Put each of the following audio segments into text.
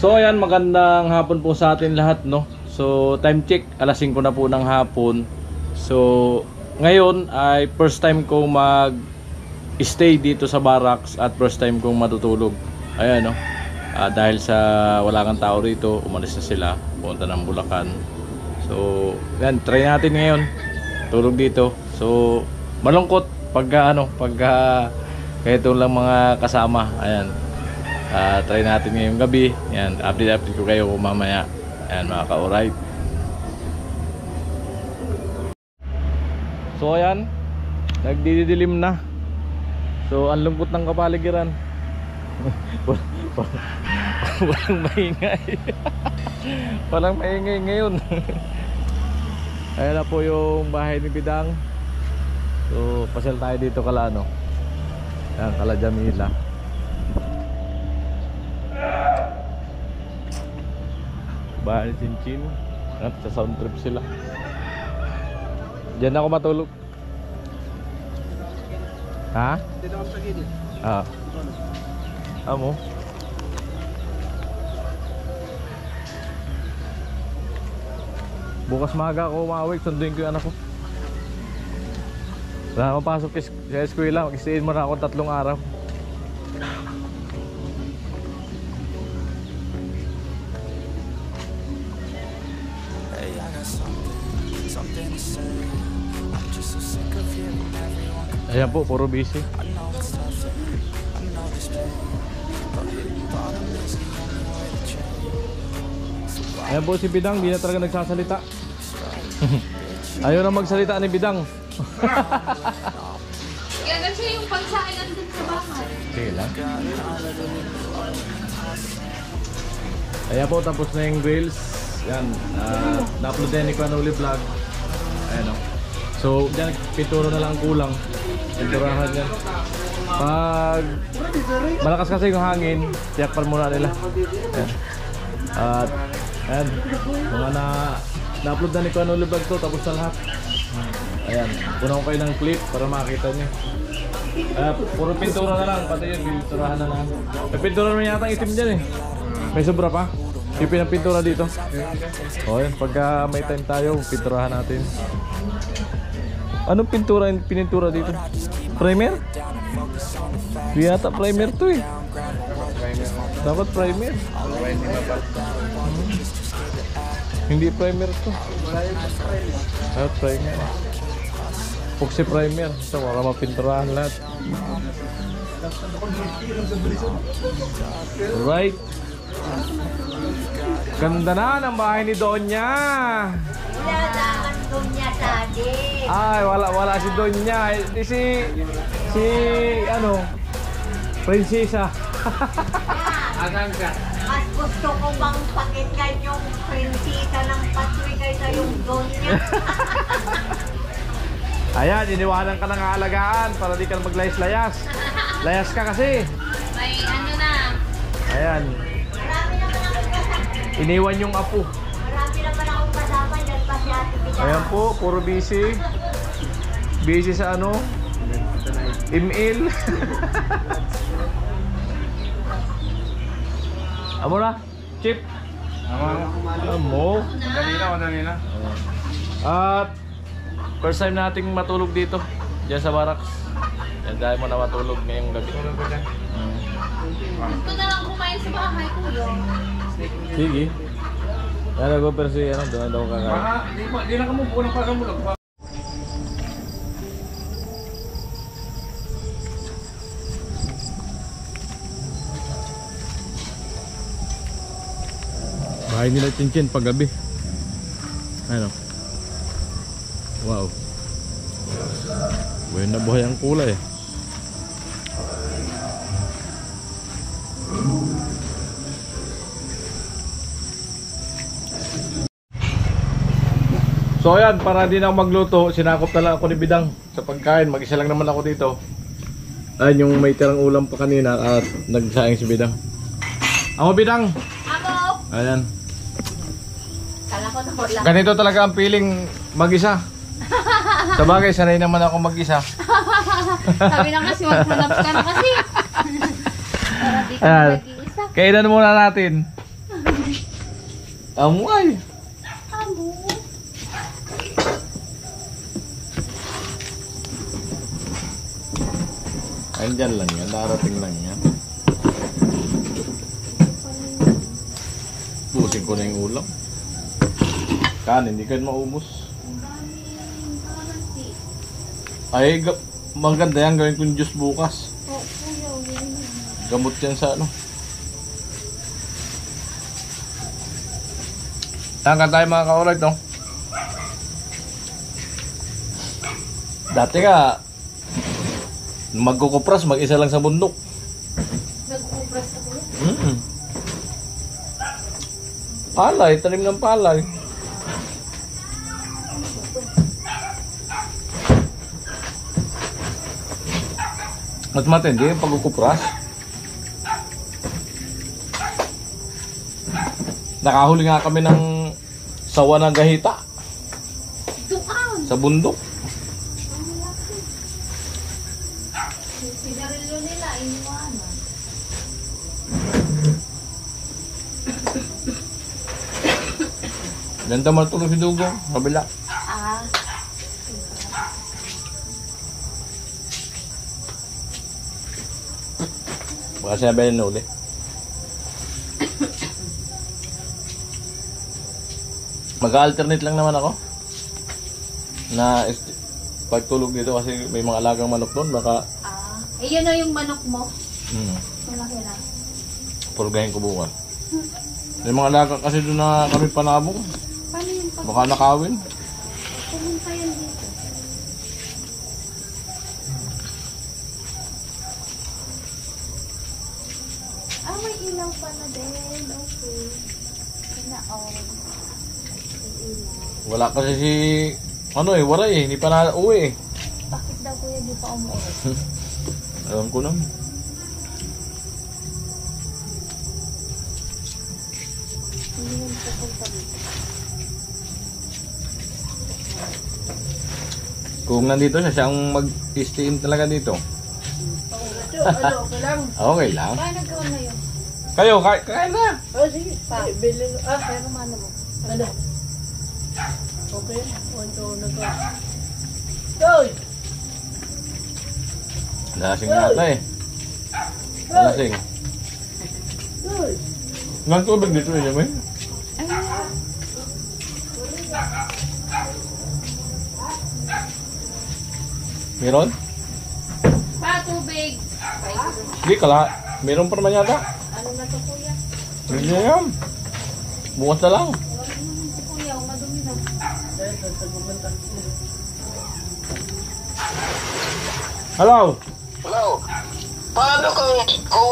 So ayan, magandang hapon po sa atin lahat, no. So time check, alas 5 na po ng hapon. So ngayon ay first time kong mag-stay dito sa barracks at first time kong matutulog. Ayan, no. Dahil sa wala kang tao rito, umalis na sila, punta ng Bulacan. So yan, try natin ngayon tulog dito. So malungkot pagka ganito lang mga kasama. Ayan. Try natin ngayong gabi. Ayan, update ko kayo kung mamaya. Ayan mga ka-alright. So ayan, nagdidilim na. So ang lungkot ng kapaligiran. Walang maingay. Walang maingay ngayon. Ayan na po yung bahay ni Bidang. So pasyal tayo dito kala ano. Ayan, kala Jamila. Bahay ni Chinchin. At sa sound trip sila. Diyan ako matulog. Ha? Dito ako sa gilid. Amo. Bukas maga ako umawig, sunduin ko yung anak ko. Wala akong pasok sa eskwela, mag-stayin mo na ako 3 araw. Ayan po, puro busy. Ayan po si Bidang, di na talaga nagsasalita. Ayaw na magsalita ni Bidang. Yan siya yung pagsain nandun sa bahay. Okay lang. Ayan po, tapos na yung grills. Yan, na-upload din ni Kanuli Vlog. Ayan o. So, dyan, pituro na lang kulang. Pinturahan yan. Pag malakas kasi yung hangin, tiyakpan muna nila. Ayan. At ayan, mga na-upload na ni Kanuli Vlog to, tapos na lahat. Ayan, puno ko kayo ng clip para makita nyo. Puro pintura na lang, pati yun, pinturahan na lang. May pintura naman yata ang itim dyan eh. May sobra pa? Yung pinapintura dito. O yan, pagka may time tayo, pinturahan natin. Anong pintura yung pinintura dito? Primer? Di yata primer to eh. Dapat primer. Hindi primer to. Primer. Epoxy primer. So wala mapinturahan lahat. Right. Ganda na ng bahay ni Donya. Wala naman Donya tadi. Ay, wala si Donya. Si prinsesa. Asan ka? Mas gusto ko bang pakinggan yung prinsesa ng Patrick kaysa yung Donya. Ayan, iniwanan ka ng aalagaan para di ka maglayas-layas. Layas ka kasi. May ano na. Ayan. Marami naman akong kasama. Iniwan yung apo. Marami naman akong kasama dyan pa si Ate Bidang. Ayan po, puro busy. Busy sa ano? Email. Amo na? Chip? Amo. Kanina. At first time nating matulog dito. Diyan sa barracks. Yan dahil mo na matulog ngayong gabi. Gusto na lang kumain sa bahay ko yun. Sige. Kaya go pero si ano, doon daw kakain. Di na ka mo po ng pagamulog. Bahay nila Chinchin paggabi. Ano? Wow. Buhay na buhay ang kulay. So ayan, para di na ako magluto, sinakop na lang ako ni Bidang sa pagkain. Mag-isa lang naman ako dito. Ayun yung may tirang ulam pa kanina at nagsayang si Bidang. Ako Bidang! Ako! Ayan. Kala ko na wala. Ganito talaga ang feeling mag-isa. Sa bagay, sanay naman ako mag-isa. Sabi na kasi, maghanap ka na kasi. Para di ka Ayan. mag-iisa. Kainan muna natin. Amoy! Amo. Andyan lang yan, darating lang yan. Busin ko na yung ulam. Kanin, hindi kayo maubos. Ay, maganda yan, gawin kong juice bukas. Gamot yan sa ano. Saan ka tayo mga ka-alright, no? Dati nga, magkukupras, mag-isa lang sa bundok. Nagkupras ako. Palay, tanim ng palay. Mas matindi yung pagkukupras. Nakahuli nga kami ng sawa ng gahita Dukan! sa bundok. Ang laki. Yung sigarilyo nila, iniwanan. Ganda matulog si Dugo, kabila. Ah. Baka sinabi na uli. Mag-alternate lang naman ako na pagtulog dito kasi may mga alagang manok doon. Baka Yun na yung manok mo. hmm, Malaki lang. purgahin ko bukas. May mga alaga kasi doon na kami panabong. Paano yung Baka nakawin. pumunta yan dito? May ilaw pa na din. Okay. Sinaon. May ilaw. Wala kasi si waray eh, hindi pa na uwi eh. Bakit daw kuya di pa umuwi? Alam ko naman. Hindi yung pupunta dito. Kung nandito siya, siyang mag-steam talaga dito. Ano, okay lang. Okay lang. Paano nagawa na yun? Kayo, kain na. Oh, sige. Pa. Bilhin. Pero mano mo? Ano? Okay. Wanto na ka. Hoy! Lasing nata eh. Lasing. Hoy! Ilang tubig dito niya may? Meron? Pa, tubig! Hindi kala. Meron pa naman yata. Ano na to kuya? Hindi na yan. Bukas na lang. Wala naman si kuya, madumi na. Hello? Hello. Paano kung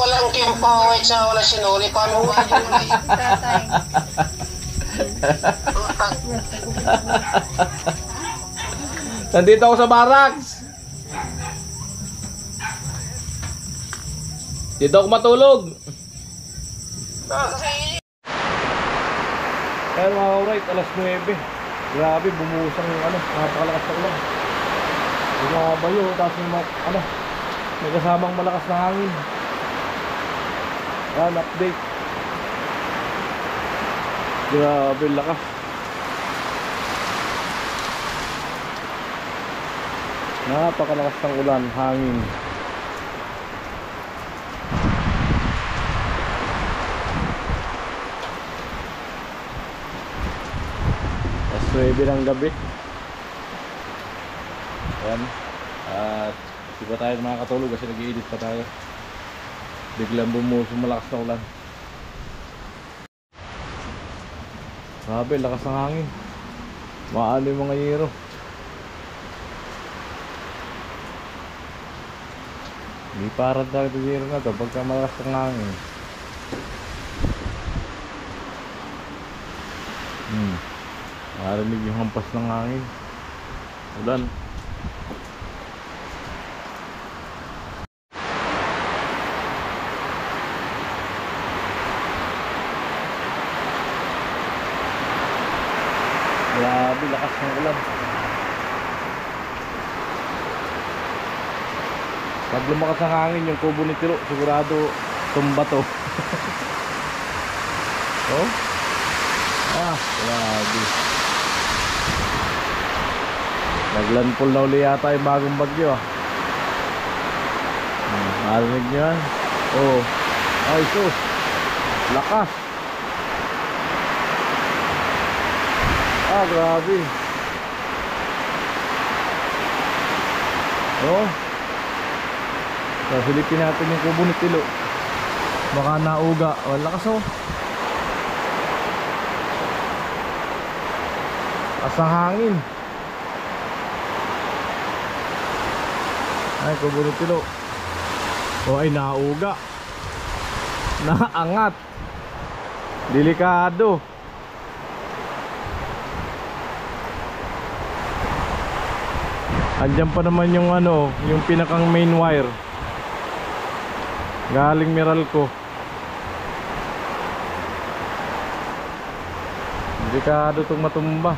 walang timpawit sa wala sinuli? Paano ba yun? Tatay. Nandito ako sa barracks. Dito ako matulog. Kaya mga alright, alas 9. Grabe, bumuhos ang napakalakas na ulan. Bumabayo, tapos may kasamang malakas na hangin. Yan, update. Grabe, lakas. Napakalakas ng ulan, hangin. Alas 9 ng gabi. Ayan. At di pa tayo makakatulog kasi nag-i-edit pa tayo. Biglang bumuso malakas na ulan. Grabe, lakas ng hangin. Maano yung mga yero. Hindi parang talaga yung yero na to pagka malakas ng hangin. Marinig yung hampas ng hangin. Ulan. Grabe, lakas ng ulan. Pag lumakas ang hangin, yung kubo ni Tiro, sigurado tumba to. Oh? Ah, grabe. Naglandfall na uli yata yung bagong bagyo ah. Narinig nyo yan? Oo. Ay, sus. Lakas. Ah, grabe. Oh. Silipin natin yung kubo ni Tilo. Baka nauga. Oh, lakas oh. Asang hangin. Ay, kubo ni Tilo. Oh, ay nauga. Naangat. Delikado. Andiyan pa naman yung ano, yung pinakang main wire. Galing Meralco. Delikado itong matumba.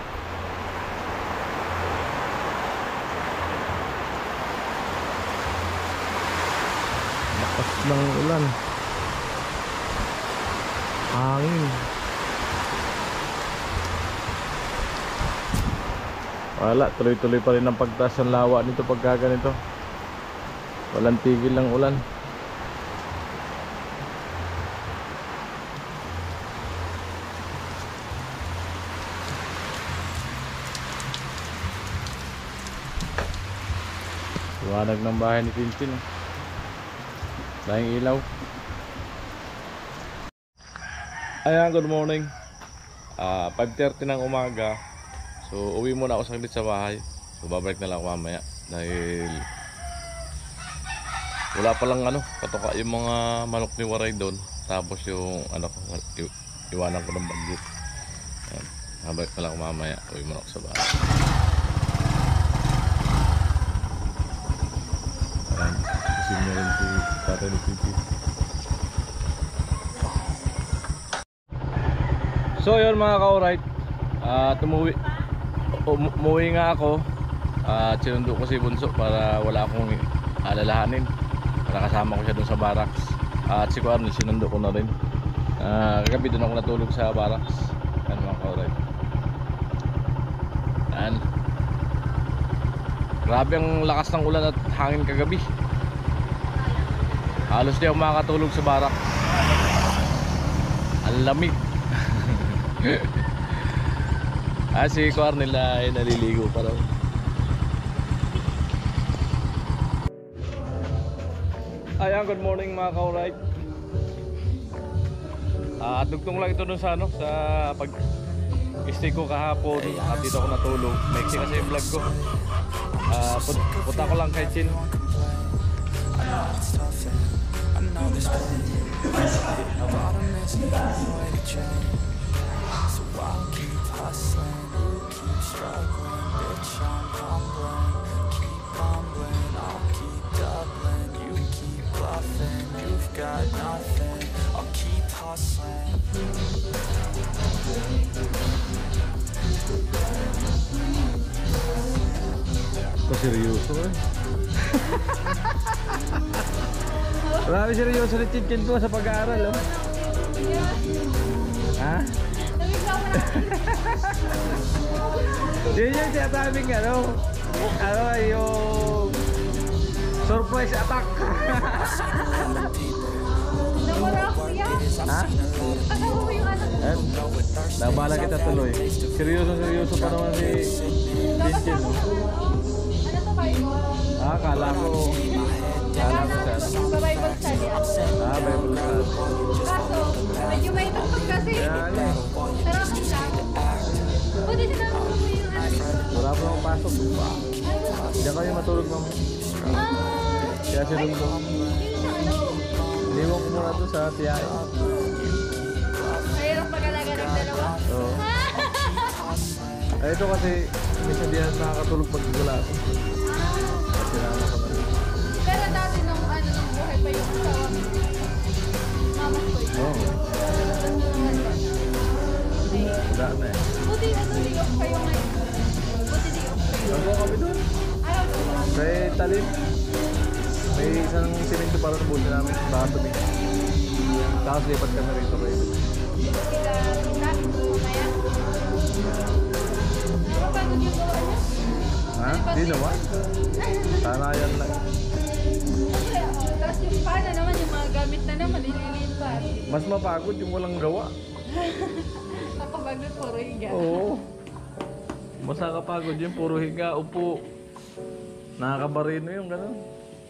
Lakas ng ulan. Hangin. Wala, tuloy-tuloy pa rin ang pagtaas ng lawa nito pagka ganito. Walang tigil ng ulan. Liwanag ng bahay ni Tintin. Dahing ilaw. Ayan, good morning. 5:30 ng umaga. So uwi muna ako saglit sa bahay. So babalik na lang ako mamaya. Dahil wala pa lang katuka yung mga manok ni Waray doon. Tapos yung iwanan ko ng bagyo. Ayan, babalik na lang ako mamaya. Uwi muna ako sa bahay. Ayan, kasi niya rin si tatay ni Titi. So yun mga ka-alright, umuwi nga ako at sinundo ko si Bunso para wala akong alalahanin, para kasama ko siya dun sa barracks. At si Arnold sinundo ko na rin. Kagabi dun ako natulog sa barracks. Yan mga ka-alright. Yan. Grabe ang lakas ng ulan at hangin kagabi. Halos di ako makakatulog sa barracks. Ang lamig. Si Cornel ay naliligo pa raw. Ayan, good morning mga ka-alright. Dugtong lang ito dun sa sa pag-stay ko kahapon at dito ako natulog. Maiksi kasi yung vlog ko. Punta ko lang kay Chin. I'll keep hustling, you keep struggling, bitch, I'm humbling. Keep bumbling, I'll keep doubling. You keep bluffing, you've got nothing. I'll keep hustling. Ito seryoso eh. Marami seryoso ni Chinchin ko sa pag-aaral oh. Ha? Yun yung sinasabing yung surprise attack. Ha? Nabala kita tuloy. Seryoso pa naman si Chinchin. Kala ko siya. Bible study ako. Bible study. Kaso, medyo may tugtog kasi. Yan eh. Pero ang lang. Buti sinama mo yung Wala pa akong pasok. Diyan kami matulog ma'am. Kaya si Rundo. Iniwan ko muna ito sa tiyain. Mayroong pag-alaga ng dalawa. Oo. Ito kasi minsan di na nakakatulog pag wala ako. Sinama ko na rin. Pero dati nung buhay pa yung asawa mo. Mama ko ito. Oo. Wala na eh. Buti di off kayo ngayon. Buti di off kayo. Nagawa kami doon. Ayaw ko. May talim. May isang simento para sa buti namin. Baka tumig. Tapos lipat kami rito kayo. Sila namin mamaya. Nakapagod yung gawa niya. Ha? Di naman. Sana yan lang. Tapos yung pana naman, yung mga gamit na naman, ililiit pa. Mas mapagod yung walang gawa. Nakapagod puro higa. Oo. Mas nakakapagod yung puro higa, upo. Nakakabarino yung gano'n.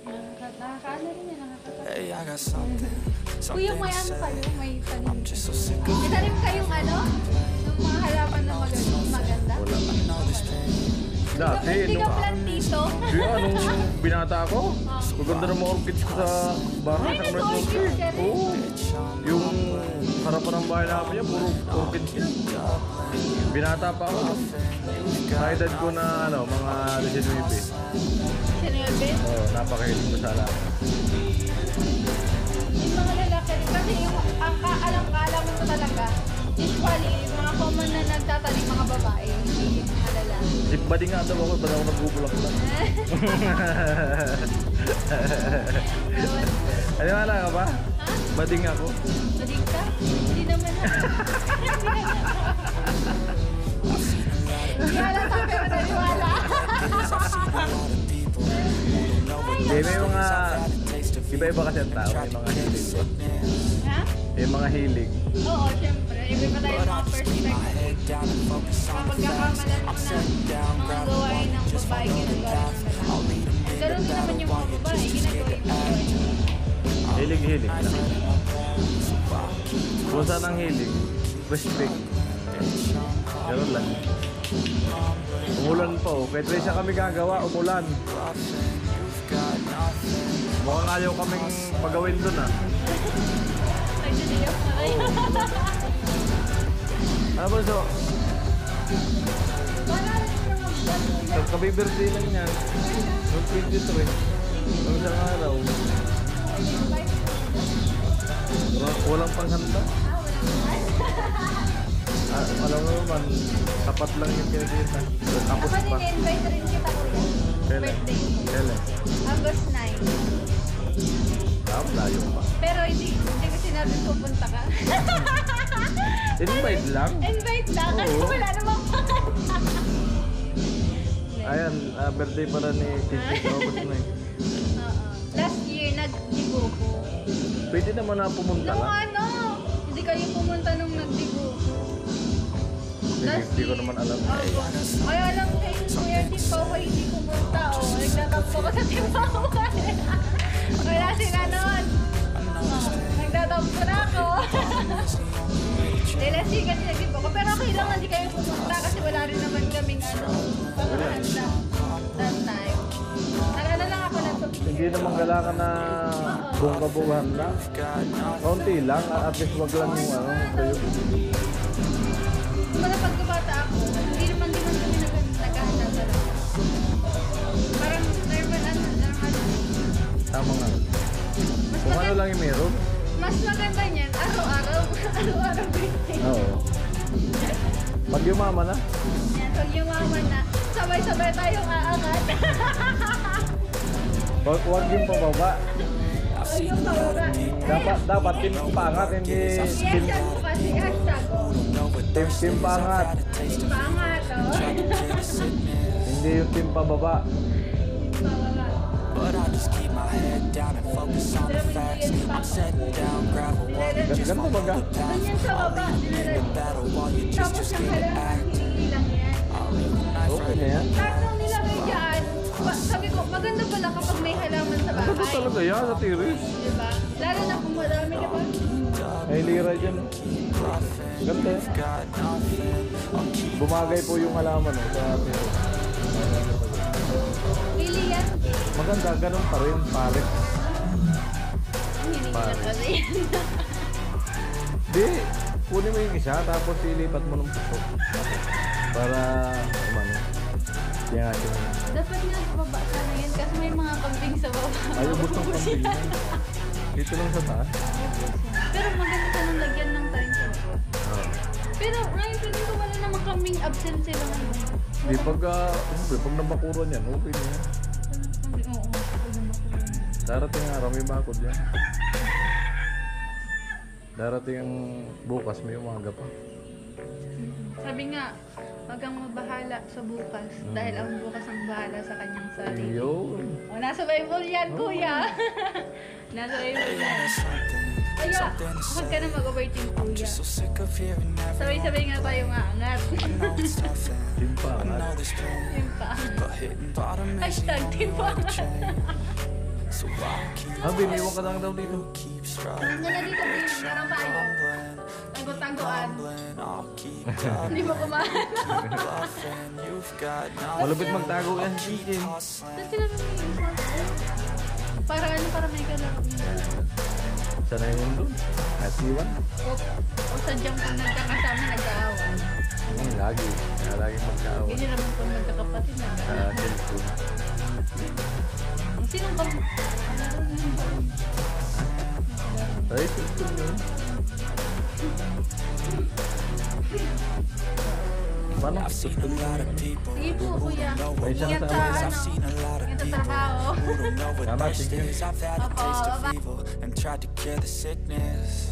Nakakaano rin yan, nakakatawa. Hey, I got something Kuya, may to ano say. kayo? May tanim. I'm just so sick of May tanim kayong ano? Yung mga halaman na maganda? Wala. all this pain. Dati, Hindi ka nung, plantito? nung binata ko, maganda ng mga orchids ko sa bahay. Ay, Sa nag-orchids ka rin? Oo. Yung harapan ng bahay namin niya, puro orchids yan. Binata pa ako. Sa edad ko na ano, mga 19. Sinabi? Oo, napakahilig ko sa lahat. Yung mga lalaki rin. Kasi yung alam mo talaga, usually, yung mga common na nagtatanim mga babae, hindi yung mga lalaki. Badi nga daw ako, badi ako nagbubulak lang. Ano wala ka ba? Ha? Bading ako. Madig ka? Hindi naman na. Hindi halata pero naniwala. Hindi, may mga... Iba-iba kasi ang tao, may mga hilig. Ha? May mga hilig. Oo, syempre. Iba pa tayo mga perspective. Kapag kakamalan mo na mga gawain ng babae, ginagawa ng lalaki. Ganun din naman yung mga babae, ginagawa yung babae. Hilig-hilig lang. Kung saan ang hilig, respect. Ganun lang. Umulan pa oh. Kahit rin siya kami gagawa, umulan. Mukhang ayaw kaming magawin dun ah. Nagdidiyok na kayo. Ano ba so? Kabibirthday lang yan. Noong 23. Noong isang araw. Walang panghanda. Alam mo naman, tapat lang yung kinikita. Tapos Ako pa. din, invite rin kita kuya. Kailan? Birthday. Kailan? August 9. Layo pa. Pero hindi ko sinabi pupunta ka. Invite lang. Invite lang kasi Oo. wala namang pakanta. Ayan, birthday pala ni Titi August 9. Last year, nagdibuko. Pwede naman na pumunta Nung lang. ano, hindi kayo pumunta nung nagdibuko. Hindi ko naman alam. Kaya alam kayo, Kuya Tim Paway, hindi pumunta. O, nagtatampo ko sa Tim Paway. Kaya sila nun. Nagtatampo na ako. Last year kasi nagdibuko. Pero okay lang, hindi kayo pumunta kasi wala rin naman kaming panghahanda that time. Nag-ano lang ako ng Hindi naman kailangan na buong-kabuhan na. Kaunti lang, at least wag lang yung ano, kayo. Kumbaga pag kabata ako, hindi naman kami naghahanda talaga. Parang normal lang ano. Tama nga. Kung ano lang yung meron. Mas maganda niyan, araw-araw. Araw-araw birthday. Oo. Pag yumaman na. Yan, pag yumaman na, sabay-sabay tayong aangat. Huwag yung pababa. O yung pababa. Dapat team pangat, hindi team, Yes, mo kasi hashtag. team pangat. Pangat, o. Hindi yung team pababa. Pababa. But I just keep my head down and focus on the facts. I'm setting down gravel while you just Ganda follow baga. the path. Ganyan sa baba. Battle while you just Tapos yung scared to halaman, act. hiningi lang yan. I'll leave the knife Okay right na yan. Lahat ng nilagay dyan, sabi ko, maganda pala kapag may halaman sa Ano bahay. talaga yan sa tiris? Diba? Lalo na kung madami ka pa. May lira dyan. Ganda yan. got nothing. I'll keep Bumagay po yung halaman sa tiris. Pili yan. Maganda, ganun pa rin, pare. Hiningi lang kasi yan. Di, kunin mo yung isa, tapos ilipat mo ng puso. Para, umano. Yan, yan. Dapat nga sa baba sana yan kasi may mga kambing sa baba. Ayaw gusto ng pambingin. Dito lang sa taas. Pero maganda ka nang lagyan ng time sa baba. Pero ngayon feeling ko wala namang kambing absent sila ngayon. Di pag, siyempre, pag nabakuran yan, okay na yan. Kambing, oo. Wala namang kambing. Darating araw, may bakod yan. Darating ang bukas, may umaga pa. Sabi nga, wag kang mabahala sa bukas. Dahil ang bukas ang bahala sa kanyang sarili. Yun. Oh, nasa Bible yan, kuya. Nasa Bible yan. Kaya, huwag ka na mag-overthink, kuya. Just so sick of hearing everyone Sabay-sabay nga tayo maangat. know it's nothing. Timpa, I know there's pain, Yun pa. but hitting bottom is the Hashtag only timpa. way to change. So I'll keep biniwan ka lang daw dito. keep Alam struggling, niya na dito, please. Meron tayo. fumbling, Tago-tagoan. fumbling. I'll keep Hindi mo kumahan. bluffing. You've got Malupit nothing. magtago yan, Keep CJ. hustling. Saan sila may para ano, para may kalaro nila. Sana yun doon. At iwan. O sadyang kung nagkakasama, nag-aawan. Lagi. Lagi magkaawa. Ganyan naman kung magkakapatid, nag-aawan. Cellphone. Sinong bang... Ay, cellphone yun. Paano? I've seen a lot of people Sige po, kuya. May isang Ingat sa kasama. I've ano. seen a lot of Ingat sa people trabaho. who don't know what Tama, thirst sige. is. I've had a Opo, taste of bye-bye. evil and tried to cure the sickness.